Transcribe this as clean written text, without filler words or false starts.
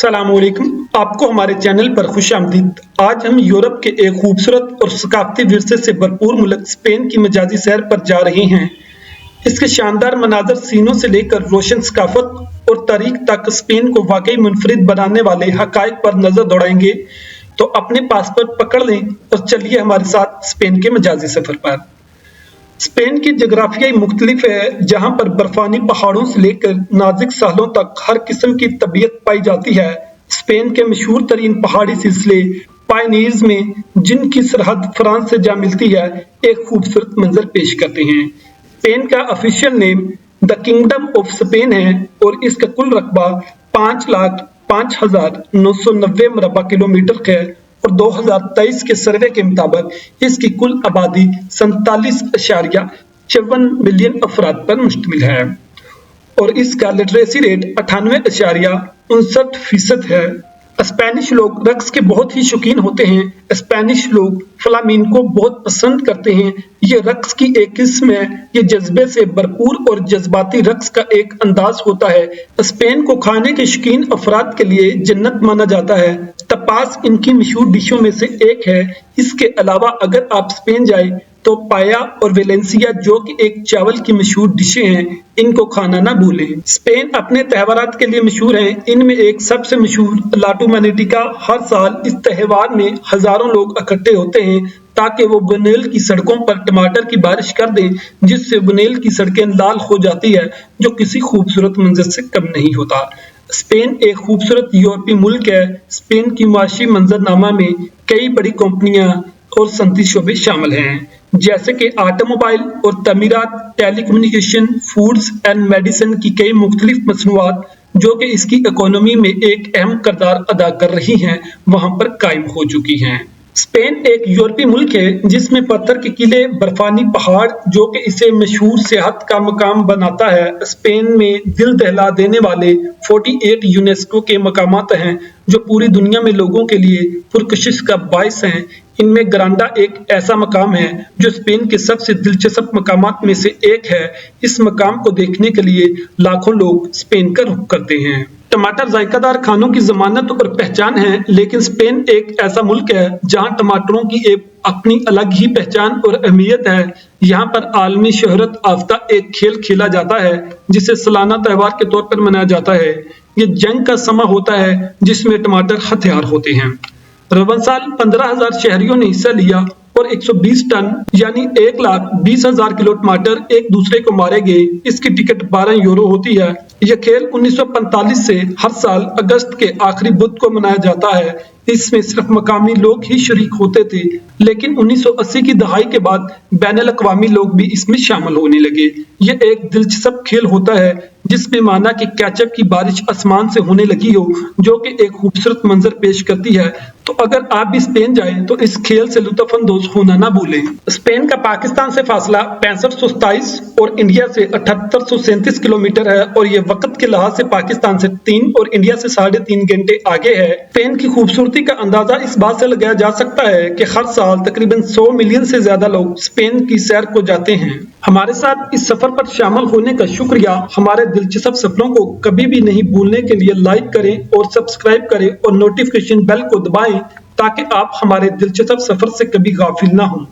अस्सलाम वालेकुम, आपको हमारे चैनल पर खुश आमदीद। आज हम यूरोप के एक खूबसूरत और सकाफती विरसे से भरपूर मुल्क स्पेन की मजाजी सैर पर जा रहे हैं। इसके शानदार मनाजर सीनों से लेकर रोशन सकाफत और तारीख तक स्पेन को वाकई मुनफरिद बनाने वाले हकायक पर नजर दौड़ाएंगे। तो अपने पासपोर्ट पकड़ लें और चलिए हमारे साथ स्पेन के मजाजी सफर पर। स्पेन की जगराफियाई मुख्तलिफ है, जहां पर बर्फानी पहाड़ों से लेकर नाजुक साहलों तक हर किस्म की तबीयत पाई जाती है। स्पेन के मशहूर तरीन पहाड़ी सिलसिले पायनीज में, जिनकी सरहद फ्रांस से जा मिलती है, एक खूबसूरत मंजर पेश करते हैं। स्पेन का official name the kingdom of Spain है और इसका कुल रकबा 5,05,990 मुरबा किलोमीटर है और 2023 के सर्वे के मुताबिक इसकी कुल आबादी 47.54 मिलियन अफराद पर मुश्तमिल है और इसका लिटरेसी रेट 98.59% है। स्पेनिश लोग रक्स के बहुत ही शौकीन होते हैं। स्पेनिश लोग फ्लामिंको बहुत पसंद करते हैं। ये रक्स की एक किस्म है। ये जज्बे से भरपूर और जज्बाती रक्स का एक अंदाज होता है। स्पेन को खाने के शौकीन अफराद के लिए जन्नत माना जाता है। तपास इनकी मशहूर डिशों में से एक है। इसके अलावा अगर आप स्पेन जाए तो पाया और वेलेंसिया, जो कि एक चावल की मशहूर डिशें हैं, इनको खाना ना भूलें। स्पेन अपने त्योहारात के लिए मशहूर है। इनमें एक सबसे मशहूर ला टोमाटिका। हर साल इस त्योहार में हजारों लोग इकट्ठे होते हैं ताकि वो बुनेल की सड़कों पर टमाटर की बारिश कर दें, जिससे बुनेल की सड़कें लाल हो जाती है, जो किसी खूबसूरत मंजर से कम नहीं होता। स्पेन एक खूबसूरत यूरोपीय मुल्क है। स्पेन की माशी मंजरनामा में कई बड़ी कंपनियां और सनती शोबे शामिल हैं, जैसे कि ऑटोमोबाइल और तमीरात, टेलीकम्युनिकेशन, फूड्स एंड मेडिसिन की कई मुख्तलिफ मसनूआत, जो कि इसकी इकोनॉमी में एक अहम किरदार अदा कर रही हैं, वहां पर कायम हो चुकी हैं। स्पेन एक यूरोपीय मुल्क है जिसमें पत्थर के किले, बर्फानी पहाड़, जो कि इसे मशहूर सियाहत का मकाम बनाता है। स्पेन में दिल दहला देने वाले 48 यूनेस्को के मकामात हैं जो पूरी दुनिया में लोगों के लिए पुरकशिश का बायस हैं। इनमें ग्रांडा एक ऐसा मकाम है जो स्पेन के सबसे दिलचस्प मकामात में से एक है। इस मकाम को देखने के लिए लाखों लोग स्पेन का रुख करते हैं। टमाटर जायकादार खानों की जमानत और पहचान है, लेकिन स्पेन एक ऐसा मुल्क है जहां टमाटरों की एक अपनी अलग ही पहचान और अहमियत है। यहाँ पर आलमी शोहरत याफ्ता एक खेल खेला जाता है जिसे सालाना त्योहार के तौर पर मनाया जाता है। ये जंग का समा होता है जिसमें टमाटर हथियार होते हैं। रवन साल 15,000 शहरियों ने हिस्सा लिया और 120 टन यानी 1,20,000 किलो टमाटर एक दूसरे को मारे गए। इसकी टिकट 12 यूरो होती है। यह खेल 1945 से हर साल अगस्त के आखिरी बुध को मनाया जाता है। इसमें सिर्फ मकामी लोग ही शरीक होते थे, लेकिन 1980 की दहाई के बाद बैनुल अक़वामी लोग भी इसमें शामिल होने लगे। यह एक दिलचस्प खेल होता है जिसमें माना कि केचप की बारिश आसमान से होने लगी हो, जो कि एक खूबसूरत मंजर पेश करती है। तो अगर आप भी स्पेन जाएं तो इस खेल से लुत्फ़अंदोज़ होना ना भूलें। स्पेन का पाकिस्तान से फासला 6527 और इंडिया से 7837 किलोमीटर है और ये वक्त के लिहाज से पाकिस्तान से 3 और इंडिया से 3.5 घंटे आगे है। स्पेन की खूबसूरती का अंदाजा इस बात से लगाया जा सकता है कि हर साल तकरीबन 100 मिलियन से ज्यादा लोग स्पेन की सैर को जाते हैं। हमारे साथ इस सफर पर शामिल होने का शुक्रिया। हमारे दिलचस्प सफरों को कभी भी नहीं भूलने के लिए लाइक करें और सब्सक्राइब करें और नोटिफिकेशन बेल को दबाएं ताकि आप हमारे दिलचस्प सफर से कभी गाफिल ना हों।